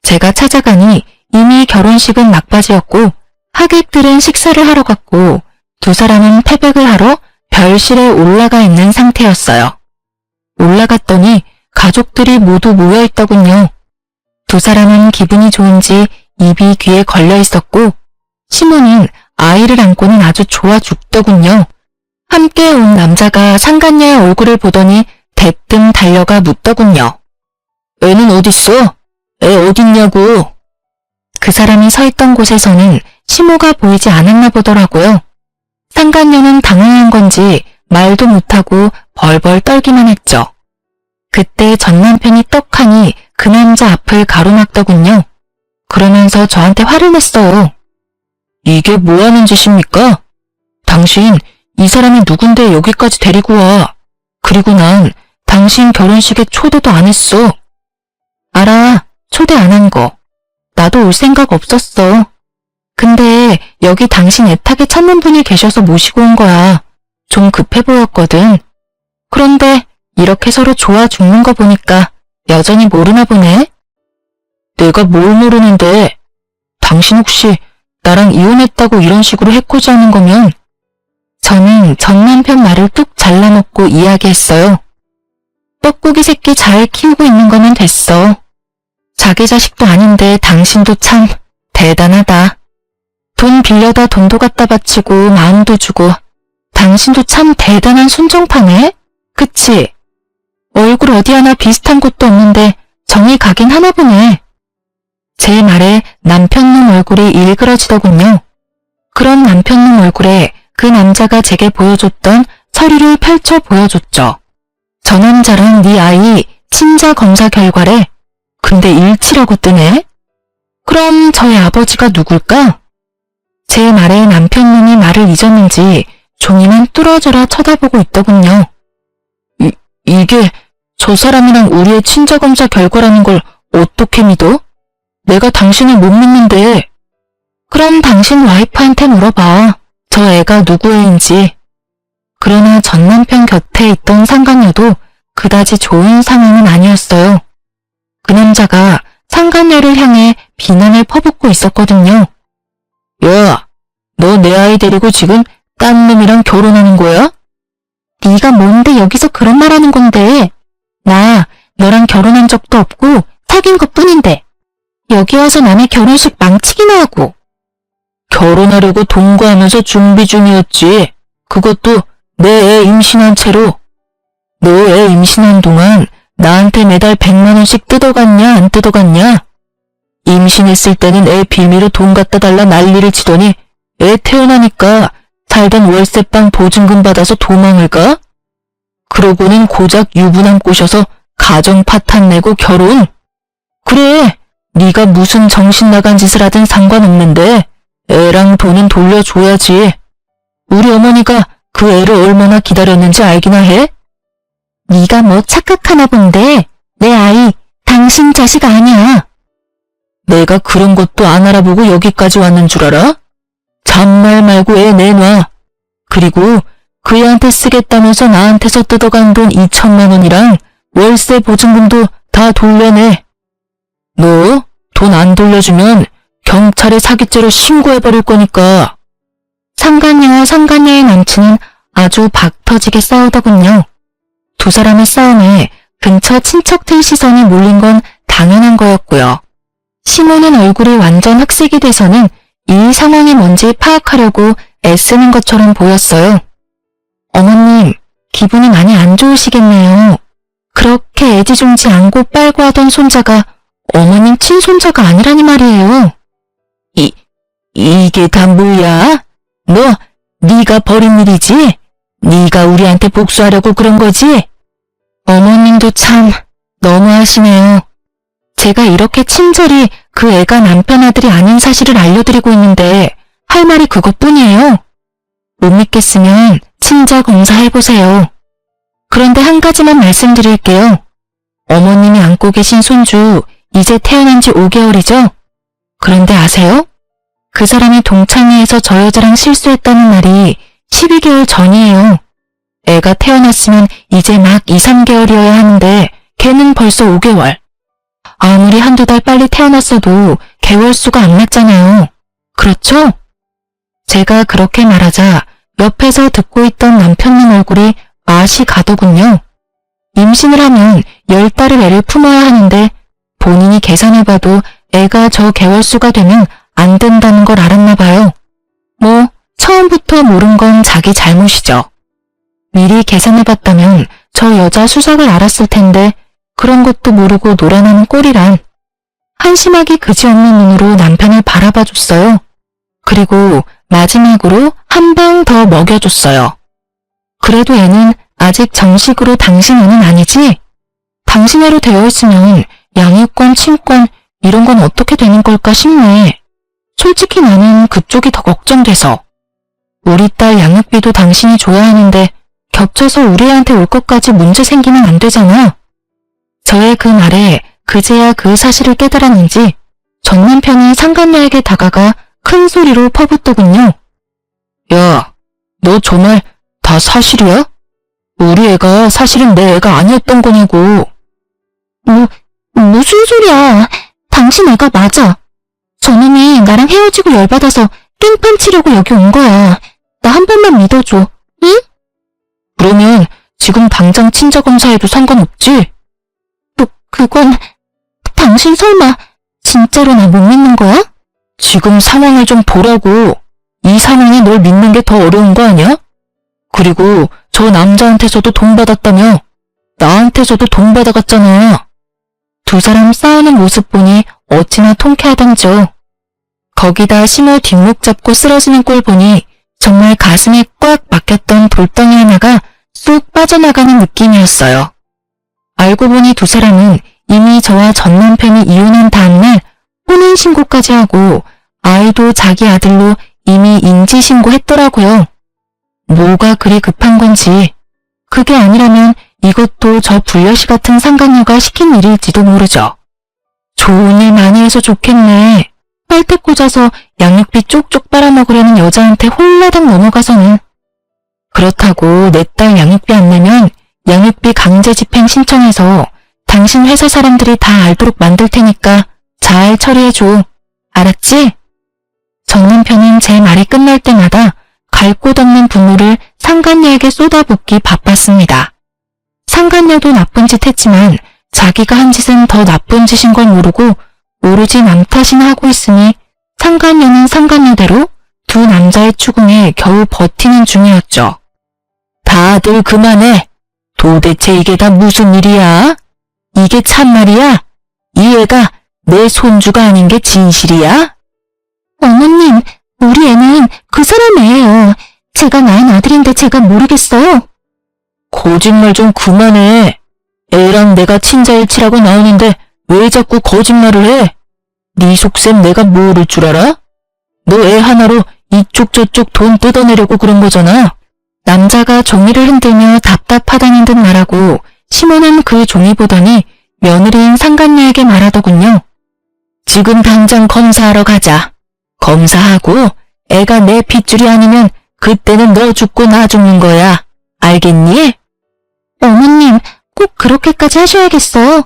제가 찾아가니 이미 결혼식은 막바지였고 하객들은 식사를 하러 갔고 두 사람은 태백을 하러 별실에 올라가 있는 상태였어요. 올라갔더니 가족들이 모두 모여 있더군요. 두 사람은 기분이 좋은지 입이 귀에 걸려 있었고 시모는 아이를 안고는 아주 좋아 죽더군요. 함께 온 남자가 상간녀의 얼굴을 보더니 대뜸 달려가 묻더군요. 애는 어딨어? 애 어딨냐고. 그 사람이 서 있던 곳에서는 시모가 보이지 않았나 보더라고요. 상간녀는 당황한 건지 말도 못하고 벌벌 떨기만 했죠. 그때 전 남편이 떡하니 그 남자 앞을 가로막더군요. 그러면서 저한테 화를 냈어요. 이게 뭐하는 짓입니까? 당신 이 사람이 누군데 여기까지 데리고 와. 그리고 난 당신 결혼식에 초대도 안 했어. 알아, 초대 안 한 거. 나도 올 생각 없었어. 근데 여기 당신 애타게 찾는 분이 계셔서 모시고 온 거야. 좀 급해 보였거든. 그런데 이렇게 서로 좋아 죽는 거 보니까 여전히 모르나 보네. 내가 뭘 모르는데. 당신 혹시 나랑 이혼했다고 이런 식으로 해코지하는 거면. 저는 전 남편 말을 뚝 잘라먹고 이야기했어요. 떡국이 새끼 잘 키우고 있는 거면 됐어. 자기 자식도 아닌데 당신도 참 대단하다. 돈 빌려다 돈도 갖다 바치고 마음도 주고 당신도 참 대단한 순정파네? 그치? 얼굴 어디 하나 비슷한 곳도 없는데 정이 가긴 하나 보네. 제 말에 남편놈 얼굴이 일그러지더군요. 그런 남편놈 얼굴에 그 남자가 제게 보여줬던 서류를 펼쳐 보여줬죠. 저 남자랑 네 아이 친자 검사 결과래. 근데 일치라고 뜨네? 그럼 저희 아버지가 누굴까? 제 말에 남편놈이 말을 잊었는지 종이만 뚫어져라 쳐다보고 있더군요. 이게 저 사람이랑 우리의 친자 검사 결과라는 걸 어떻게 믿어? 내가 당신을 못 믿는데. 그럼 당신 와이프한테 물어봐. 저 애가 누구 애인지. 그러나 전 남편 곁에 있던 상간녀도 그다지 좋은 상황은 아니었어요. 그 남자가 상간녀를 향해 비난을 퍼붓고 있었거든요. 야, 너 내 아이 데리고 지금 딴 놈이랑 결혼하는 거야? 네가 뭔데 여기서 그런 말 하는 건데. 나 너랑 결혼한 적도 없고 사귄 것뿐인데. 여기 와서 남의 결혼식 망치기나 하고. 결혼하려고 동거하면서 준비 중이었지. 그것도 내 애 임신한 채로. 너 애 임신한 동안 나한테 매달 100만 원씩 뜯어갔냐 안 뜯어갔냐? 임신했을 때는 애 빌미로 돈 갖다 달라 난리를 치더니 애 태어나니까 살던 월세방 보증금 받아서 도망을 가? 그러고는 고작 유부남 꼬셔서 가정 파탄 내고 결혼? 그래, 네가 무슨 정신 나간 짓을 하든 상관없는데 애랑 돈은 돌려줘야지. 우리 어머니가 그 애를 얼마나 기다렸는지 알기나 해? 네가 뭐 착각하나 본데 내 아이 당신 자식 아니야. 내가 그런 것도 안 알아보고 여기까지 왔는 줄 알아? 잔말 말고 애 내놔. 그리고 그 애한테 쓰겠다면서 나한테서 뜯어간 돈 2천만 원이랑 월세 보증금도 다 돌려내. 너 돈 안 돌려주면 경찰에 사기죄로 신고해버릴 거니까. 상간녀와 상간녀의 남친은 아주 박터지게 싸우더군요. 두 사람의 싸움에 근처 친척들 시선이 몰린 건 당연한 거였고요. 시모는 얼굴이 완전 흑색이 돼서는 이 상황이 뭔지 파악하려고 애쓰는 것처럼 보였어요. 어머님, 기분이 많이 안 좋으시겠네요. 그렇게 애지중지 안고 빨고 하던 손자가 어머님 친손자가 아니라니 말이에요. 이게 다 뭐야? 네가 벌인 일이지? 네가 우리한테 복수하려고 그런 거지? 어머님도 참 너무하시네요. 제가 이렇게 친절히 그 애가 남편 아들이 아닌 사실을 알려드리고 있는데 할 말이 그것뿐이에요. 못 믿겠으면 친자 검사해보세요. 그런데 한 가지만 말씀드릴게요. 어머님이 안고 계신 손주 이제 태어난 지 5개월이죠? 그런데 아세요? 그 사람이 동창회에서 저 여자랑 실수했다는 날이 12개월 전이에요. 애가 태어났으면 이제 막 2, 3개월이어야 하는데 걔는 벌써 5개월. 아무리 한두 달 빨리 태어났어도 개월수가 안 맞잖아요. 그렇죠? 제가 그렇게 말하자 옆에서 듣고 있던 남편님 얼굴이 맛이 가더군요. 임신을 하면 10달을 애를 품어야 하는데 본인이 계산해봐도 애가 저 개월수가 되면 안 된다는 걸 알았나 봐요. 처음부터 모른 건 자기 잘못이죠. 미리 계산해봤다면 저 여자 수작을 알았을 텐데 그런 것도 모르고 놀아나는 꼴이란. 한심하기 그지없는 눈으로 남편을 바라봐줬어요. 그리고 마지막으로 한 방 더 먹여줬어요. 그래도 애는 아직 정식으로 당신 애는 아니지? 당신 애로 되어 있으면 양육권, 친권 이런 건 어떻게 되는 걸까 싶네. 솔직히 나는 그쪽이 더 걱정돼서. 우리 딸 양육비도 당신이 줘야 하는데 겹쳐서 우리 애한테 올 것까지 문제 생기면 안 되잖아. 저의 그 말에 그제야 그 사실을 깨달았는지 전 남편이 상간녀에게 다가가 큰 소리로 퍼붓더군요. 야, 너 저 말 다 사실이야? 우리 애가 사실은 내 애가 아니었던 거냐고. 무슨 소리야. 당신 애가 맞아. 저놈이 나랑 헤어지고 열받아서 깽판 치려고 여기 온 거야. 나 한 번만 믿어줘. 응? 그러면 지금 당장 친자검사해도 상관없지? 그건 당신 설마 진짜로 나 못 믿는 거야? 지금 상황을 좀 보라고. 이 상황에 널 믿는 게 더 어려운 거 아니야? 그리고 저 남자한테서도 돈 받았다며. 나한테서도 돈 받아갔잖아. 두 사람 싸우는 모습 보니 어찌나 통쾌하던지요. 거기다 심호 뒷목 잡고 쓰러지는 꼴 보니 정말 가슴에 꽉 막혔던 돌덩이 하나가 쑥 빠져나가는 느낌이었어요. 알고 보니 두 사람은 이미 저와 전 남편이 이혼한 다음날 혼인신고까지 하고 아이도 자기 아들로 이미 인지신고했더라고요. 뭐가 그리 급한 건지. 그게 아니라면 이것도 저 불려시 같은 상간녀가 시킨 일일지도 모르죠. 좋은 일 많이 해서 좋겠네. 빨대 꽂아서 양육비 쪽쪽 빨아먹으려는 여자한테 홀라당 넘어가서는. 그렇다고 내 딸 양육비 안 내면 양육비 강제 집행 신청해서 당신 회사 사람들이 다 알도록 만들 테니까 잘 처리해줘. 알았지? 전 남편은 제 말이 끝날 때마다 갈 곳 없는 분노를 상간녀에게 쏟아붓기 바빴습니다. 상간녀도 나쁜 짓 했지만 자기가 한 짓은 더 나쁜 짓인 걸 모르고 오로지 남 탓이나 하고 있으니 상간녀는 상간녀대로 두 남자의 추궁에 겨우 버티는 중이었죠. 다들 그만해. 도대체 이게 다 무슨 일이야? 이게 참말이야? 이 애가 내 손주가 아닌 게 진실이야? 어머님, 우리 애는 그 사람 애예요. 제가 낳은 아들인데 제가 모르겠어요. 거짓말 좀 그만해. 애랑 내가 친자일치라고 나오는데 왜 자꾸 거짓말을 해? 네 속셈 내가 모를 줄 알아? 너 애 하나로 이쪽 저쪽 돈 뜯어내려고 그런 거잖아. 남자가 종이를 흔들며 답답하다는 듯 말하고 심호는 그 종이 보더니 며느리인 상간녀에게 말하더군요. 지금 당장 검사하러 가자. 검사하고 애가 내 핏줄이 아니면 그때는 너 죽고 나 죽는 거야. 알겠니? 어머님, 꼭 그렇게까지 하셔야겠어요.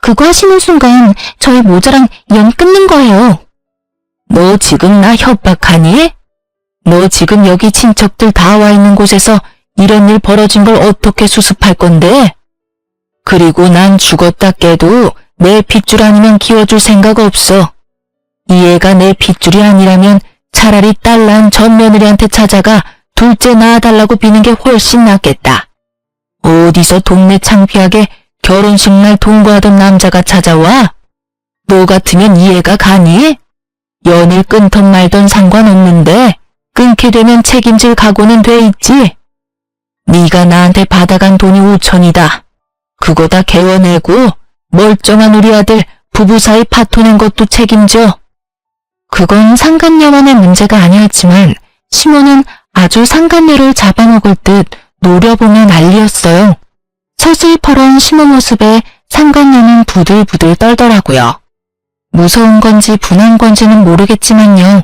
그거 하시는 순간 저의 모자랑 연 끊는 거예요. 너 지금 나 협박하니? 너 지금 여기 친척들 다 와 있는 곳에서 이런 일 벌어진 걸 어떻게 수습할 건데? 그리고 난 죽었다 깨도 내 핏줄 아니면 키워줄 생각 없어. 이 애가 내 핏줄이 아니라면 차라리 딸 낳은 전 며느리한테 찾아가 둘째 낳아달라고 비는 게 훨씬 낫겠다. 어디서 동네 창피하게 결혼식 날 동거하던 남자가 찾아와? 너 같으면 이해가 가니? 연을 끊던 말던 상관없는데 끊게 되면 책임질 각오는 돼 있지? 네가 나한테 받아간 돈이 5천이다. 그거 다 개워내고 멀쩡한 우리 아들 부부 사이 파토낸 것도 책임져. 그건 상간녀만의 문제가 아니었지만 시모는 아주 상간녀를 잡아먹을 듯 노려보며 난리였어요. 서슬퍼런 시모 모습에 상간녀는 부들부들 떨더라고요. 무서운 건지 분한 건지는 모르겠지만요.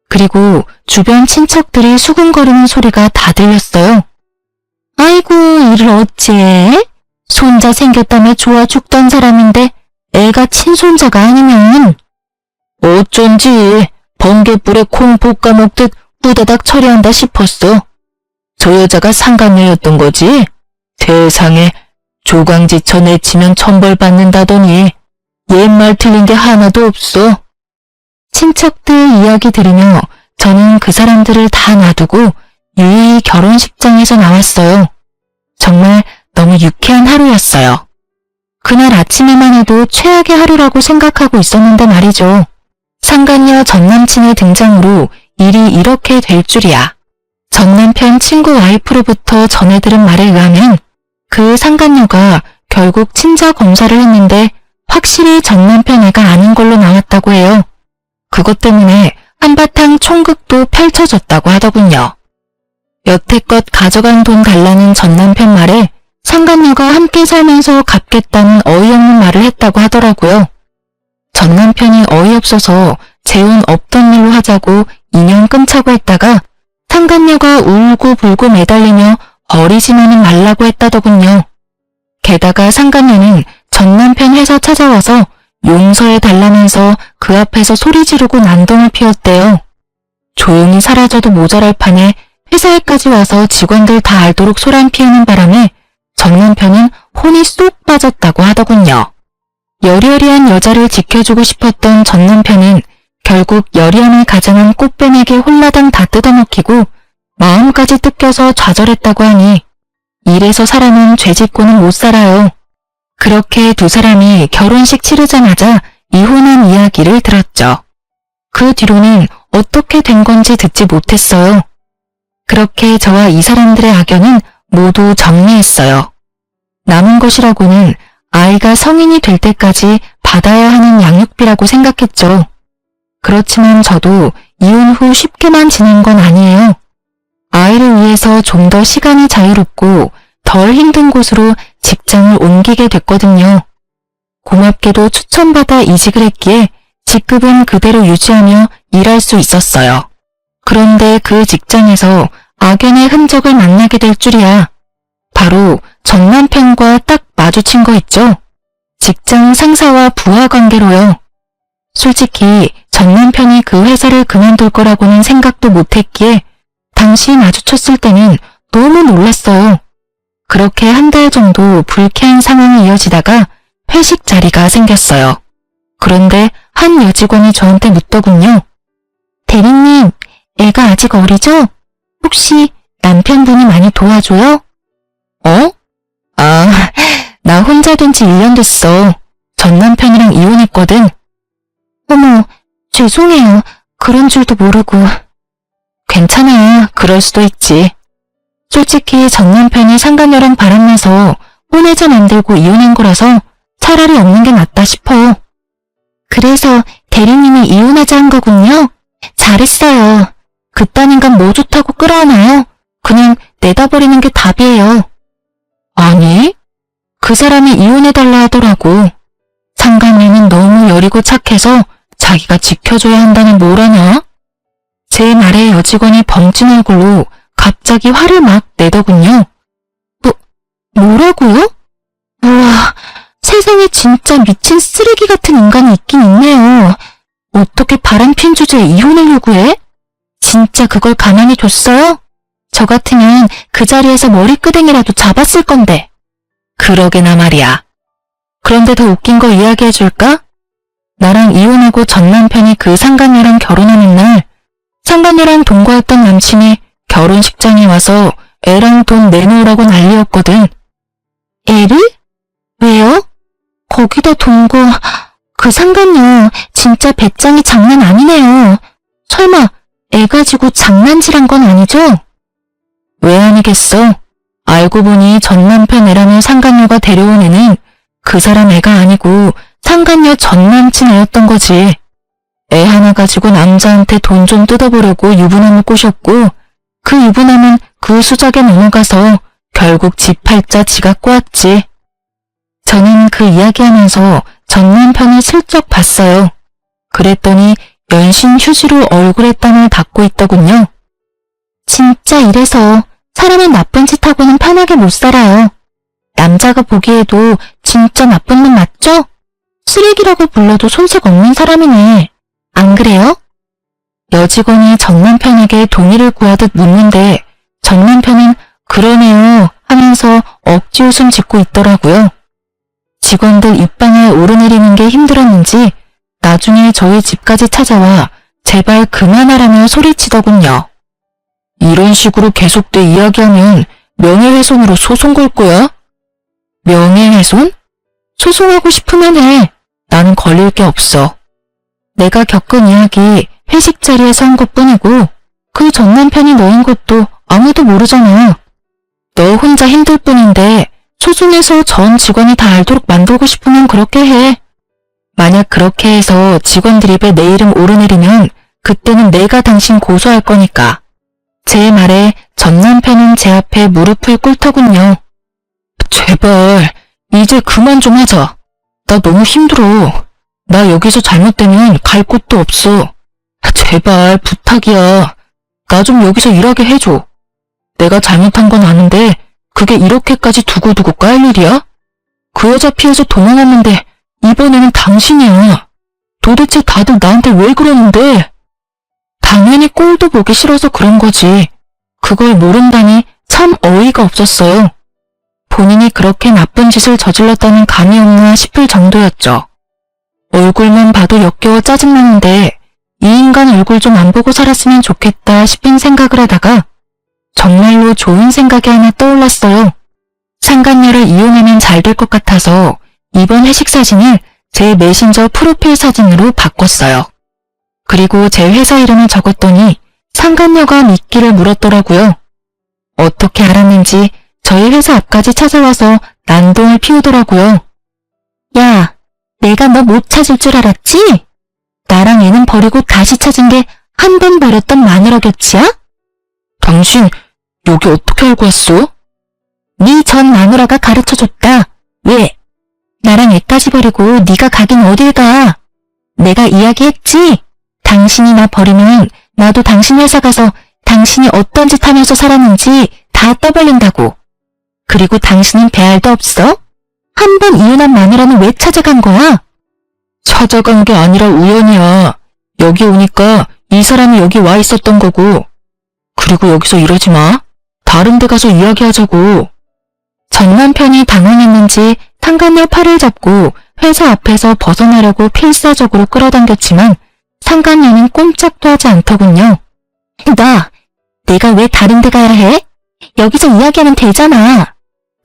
그리고 주변 친척들이 수군거리는 소리가 다 들렸어요. 아이고, 이를 어째? 손자 생겼다며 좋아 죽던 사람인데 애가 친손자가 아니면 어쩐지 번갯불에 콩 볶아 먹듯 후다닥 처리한다 싶었어. 저 여자가 상간녀였던 거지? 세상에, 조강지쳐 내치면 천벌받는다더니 옛말 틀린 게 하나도 없어. 친척들 이야기 들으며 저는 그 사람들을 다 놔두고 유유히 결혼식장에서 나왔어요. 정말 너무 유쾌한 하루였어요. 그날 아침에만 해도 최악의 하루라고 생각하고 있었는데 말이죠. 상간녀 전남친의 등장으로 일이 이렇게 될 줄이야. 전남편 친구 와이프로부터 전해 들은 말에 의하면 그 상간녀가 결국 친자 검사를 했는데 확실히 전남편 애가 아닌 걸로 나왔다고 해요. 그것 때문에 한바탕 총극도 펼쳐졌다고 하더군요. 여태껏 가져간 돈 달라는 전남편 말에 상간녀가 함께 살면서 갚겠다는 어이없는 말을 했다고 하더라고요. 전남편이 어이없어서 재혼 없던 일로 하자고 2년 끊자고 했다가 상간녀가 울고불고 매달리며 버리지만은 말라고 했다더군요. 게다가 상간녀는 전남편 회사 찾아와서 용서해달라면서 그 앞에서 소리 지르고 난동을 피웠대요. 조용히 사라져도 모자랄 판에 회사에까지 와서 직원들 다 알도록 소란 피우는 바람에 전남편은 혼이 쏙 빠졌다고 하더군요. 여리여리한 여자를 지켜주고 싶었던 전남편은 결국 여리함을 가장한 꽃뱀에게 홀라당 다 뜯어먹히고 마음까지 뜯겨서 좌절했다고 하니 이래서 사람은 죄짓고는 못 살아요. 그렇게 두 사람이 결혼식 치르자마자 이혼한 이야기를 들었죠. 그 뒤로는 어떻게 된 건지 듣지 못했어요. 그렇게 저와 이 사람들의 악연은 모두 정리했어요. 남은 것이라고는 아이가 성인이 될 때까지 받아야 하는 양육비라고 생각했죠. 그렇지만 저도 이혼 후 쉽게만 지낸 건 아니에요. 아이를 위해서 좀 더 시간이 자유롭고 덜 힘든 곳으로 직장을 옮기게 됐거든요. 고맙게도 추천받아 이직을 했기에 직급은 그대로 유지하며 일할 수 있었어요. 그런데 그 직장에서 악연의 흔적을 만나게 될 줄이야. 바로 전 남편과 딱 마주친 거 있죠. 직장 상사와 부하 관계로요. 솔직히 전 남편이 그 회사를 그만둘 거라고는 생각도 못했기에 당시 마주쳤을 때는 너무 놀랐어요. 그렇게 한 달 정도 불쾌한 상황이 이어지다가 회식 자리가 생겼어요. 그런데 한 여직원이 저한테 묻더군요. 대리님, 애가 아직 어리죠? 혹시 남편분이 많이 도와줘요? 어? 아, 나 혼자 된 지 1년 됐어. 전 남편이랑 이혼했거든. 어머, 죄송해요. 그런 줄도 모르고. 괜찮아. 그럴 수도 있지. 솔직히 전 남편이 상간녀랑 바람나서 혼외자 만들고 이혼한 거라서 차라리 없는 게 낫다 싶어. 그래서 대리님이 이혼하자 한 거군요. 잘했어요. 그딴 인간 뭐 좋다고 끌어안아요. 그냥 내다버리는 게 답이에요. 아니, 그 사람이 이혼해달라 하더라고. 상간녀는 너무 여리고 착해서 자기가 지켜줘야 한다니 뭐라냐? 제 말에 여직원이 벙찐 얼굴로 갑자기 화를 막 내더군요. 뭐라고요? 우와, 세상에 진짜 미친 쓰레기 같은 인간이 있긴 있네요. 어떻게 바람핀 주제에 이혼을 요구해? 진짜 그걸 가만히 뒀어요? 저 같으면 그 자리에서 머리끄댕이라도 잡았을 건데. 그러게나 말이야. 그런데 더 웃긴 거 이야기해줄까? 나랑 이혼하고 전 남편이 그 상간녀랑 결혼하는 날 상간녀랑 동거했던 남친이 결혼식장에 와서 애랑 돈 내놓으라고 난리였거든. 애를? 왜요? 거기다 동거... 그 상간녀 진짜 배짱이 장난 아니네요. 설마 애 가지고 장난질한 건 아니죠? 왜 아니겠어? 알고 보니 전 남편 애라며 상간녀가 데려온 애는 그 사람 애가 아니고 상간녀 전 남친 애였던 거지. 애 하나 가지고 남자한테 돈 좀 뜯어보려고 유부남을 꼬셨고 그 유부남은 그 수작에 넘어가서 결국 집 팔자 지가 꼬았지. 저는 그 이야기하면서 전 남편을 슬쩍 봤어요. 그랬더니 연신 휴지로 얼굴에 땀을 닦고 있더군요. 진짜 이래서 사람은 나쁜 짓 하고는 편하게 못 살아요. 남자가 보기에도 진짜 나쁜 놈 맞죠? 쓰레기라고 불러도 손색 없는 사람이네. 안 그래요? 여직원이 전 남편에게 동의를 구하듯 묻는데 전 남편은 그러네요 하면서 억지 웃음 짓고 있더라고요. 직원들 입방에 오르내리는 게 힘들었는지 나중에 저희 집까지 찾아와 제발 그만하라며 소리치더군요. 이런 식으로 계속돼 이야기하면 명예훼손으로 소송 걸 거야? 명예훼손? 소송하고 싶으면 해. 나는 걸릴 게 없어. 내가 겪은 이야기 회식 자리에서 한 것뿐이고 그 전 남편이 너인 것도 아무도 모르잖아. 너 혼자 힘들 뿐인데 소송해서 전 직원이 다 알도록 만들고 싶으면 그렇게 해. 만약 그렇게 해서 직원들 입에 내 이름 오르내리면 그때는 내가 당신 고소할 거니까. 제 말에 전 남편은 제 앞에 무릎을 꿇더군요. 제발 이제 그만 좀 하자. 나 너무 힘들어. 나 여기서 잘못되면 갈 곳도 없어. 제발 부탁이야. 나 좀 여기서 일하게 해줘. 내가 잘못한 건 아는데 그게 이렇게까지 두고두고 깔 일이야? 그 여자 피해서 도망왔는데 이번에는 당신이야. 도대체 다들 나한테 왜 그러는데? 당연히 꼴도 보기 싫어서 그런 거지. 그걸 모른다니 참 어이가 없었어요. 본인이 그렇게 나쁜 짓을 저질렀다는 감이 없나 싶을 정도였죠. 얼굴만 봐도 역겨워 짜증나는데 이 인간 얼굴 좀 안 보고 살았으면 좋겠다 싶은 생각을 하다가 정말로 좋은 생각이 하나 떠올랐어요. 상간녀를 이용하면 잘 될 것 같아서 이번 회식 사진을 제 메신저 프로필 사진으로 바꿨어요. 그리고 제 회사 이름을 적었더니 상간녀가 미끼를 물었더라고요. 어떻게 알았는지 저희 회사 앞까지 찾아와서 난동을 피우더라고요. 야, 내가 너 못 찾을 줄 알았지? 나랑 얘는 버리고 다시 찾은 게 한 번 버렸던 마누라 곁이야? 당신 여기 어떻게 알고 왔어? 네 전 마누라가 가르쳐줬다. 왜? 나랑 애까지 버리고 네가 가긴 어딜 가? 내가 이야기했지? 당신이 나 버리면 나도 당신 회사 가서 당신이 어떤 짓 하면서 살았는지 다 떠벌린다고. 그리고 당신은 배알도 없어? 한 번 이혼한 마누라는 왜 찾아간 거야? 찾아간 게 아니라 우연이야. 여기 오니까 이 사람이 여기 와 있었던 거고. 그리고 여기서 이러지 마. 다른 데 가서 이야기하자고. 전 남편이 당황했는지 상간녀 팔을 잡고 회사 앞에서 벗어나려고 필사적으로 끌어당겼지만 상간녀는 꼼짝도 하지 않더군요. 내가 왜 다른 데 가야 해? 여기서 이야기하면 되잖아.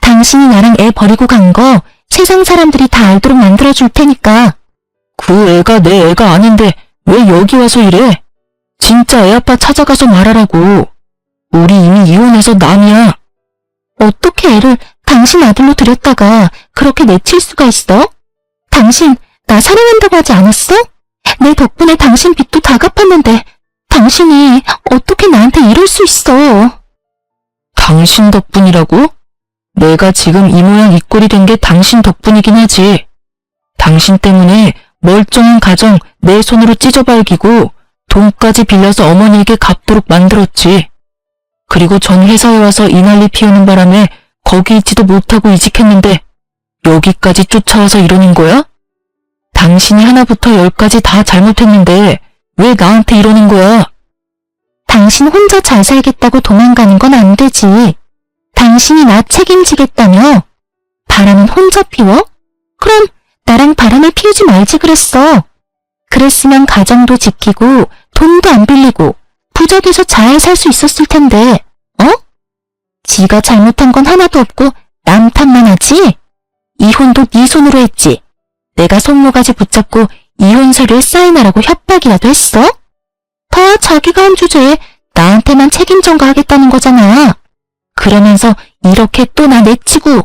당신이 나랑 애 버리고 간 거 세상 사람들이 다 알도록 만들어줄 테니까. 그 애가 내 애가 아닌데 왜 여기 와서 이래? 진짜 애 아빠 찾아가서 말하라고. 우리 이미 이혼해서 남이야. 어떻게 애를 당신 아들로 들였다가 그렇게 내칠 수가 있어? 당신 나 사랑한다고 하지 않았어? 내 덕분에 당신 빚도 다 갚았는데 당신이 어떻게 나한테 이럴 수 있어? 당신 덕분이라고? 내가 지금 이 모양 이 꼴이 된 게 당신 덕분이긴 하지. 당신 때문에 멀쩡한 가정 내 손으로 찢어발기고 돈까지 빌려서 어머니에게 갚도록 만들었지. 그리고 전 회사에 와서 이 난리 피우는 바람에 거기 있지도 못하고 이직했는데 여기까지 쫓아와서 이러는 거야? 당신이 하나부터 열까지 다 잘못했는데 왜 나한테 이러는 거야? 당신 혼자 잘 살겠다고 도망가는 건 안 되지. 당신이 나 책임지겠다며? 바람은 혼자 피워? 그럼 나랑 바람을 피우지 말지 그랬어. 그랬으면 가정도 지키고 돈도 안 빌리고 부적에서 잘 살 수 있었을 텐데, 어? 지가 잘못한 건 하나도 없고 남 탓만 하지? 이혼도 네 손으로 했지. 내가 손모가지 붙잡고 이혼서를 사인하라고 협박이라도 했어? 다 자기가 한 주제에 나한테만 책임 전가하겠다는 거잖아. 그러면서 이렇게 또 나 내치고.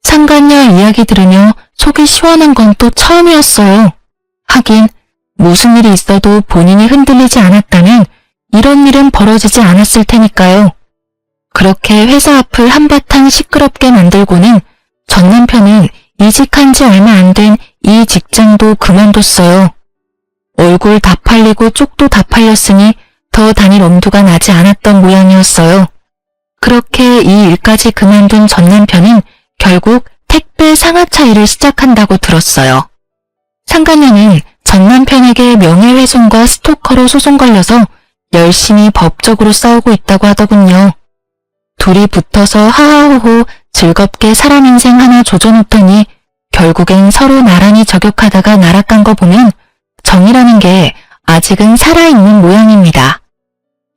상간녀 이야기 들으며 속이 시원한 건 또 처음이었어요. 하긴 무슨 일이 있어도 본인이 흔들리지 않았다면 이런 일은 벌어지지 않았을 테니까요. 그렇게 회사 앞을 한바탕 시끄럽게 만들고는 전 남편은 이직한 지 얼마 안 된 이 직장도 그만뒀어요. 얼굴 다 팔리고 쪽도 다 팔렸으니 더 다닐 엄두가 나지 않았던 모양이었어요. 그렇게 이 일까지 그만둔 전 남편은 결국 택배 상하차 일을 시작한다고 들었어요. 상간녀는 전 남편에게 명예훼손과 스토커로 소송 걸려서 열심히 법적으로 싸우고 있다고 하더군요. 둘이 붙어서 하하호호 즐겁게 사람 인생 하나 조져놓더니 결국엔 서로 나란히 저격하다가 날아간 거 보면 정이라는 게 아직은 살아있는 모양입니다.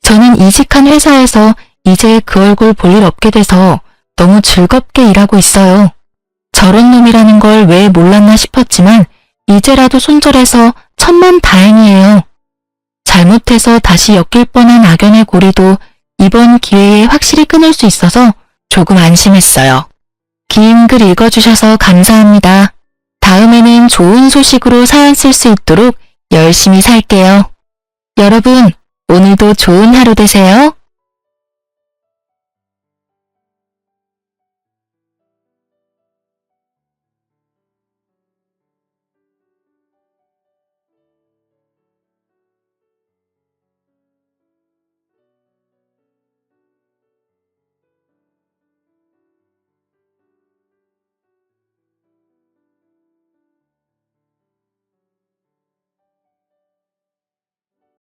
저는 이직한 회사에서 이제 그 얼굴 볼 일 없게 돼서 너무 즐겁게 일하고 있어요. 저런 놈이라는 걸 왜 몰랐나 싶었지만 이제라도 손절해서 천만다행이에요. 잘못해서 다시 엮일 뻔한 악연의 고리도 이번 기회에 확실히 끊을 수 있어서 조금 안심했어요. 긴 글 읽어주셔서 감사합니다. 다음에는 좋은 소식으로 사연 쓸 수 있도록 열심히 살게요. 여러분, 오늘도 좋은 하루 되세요.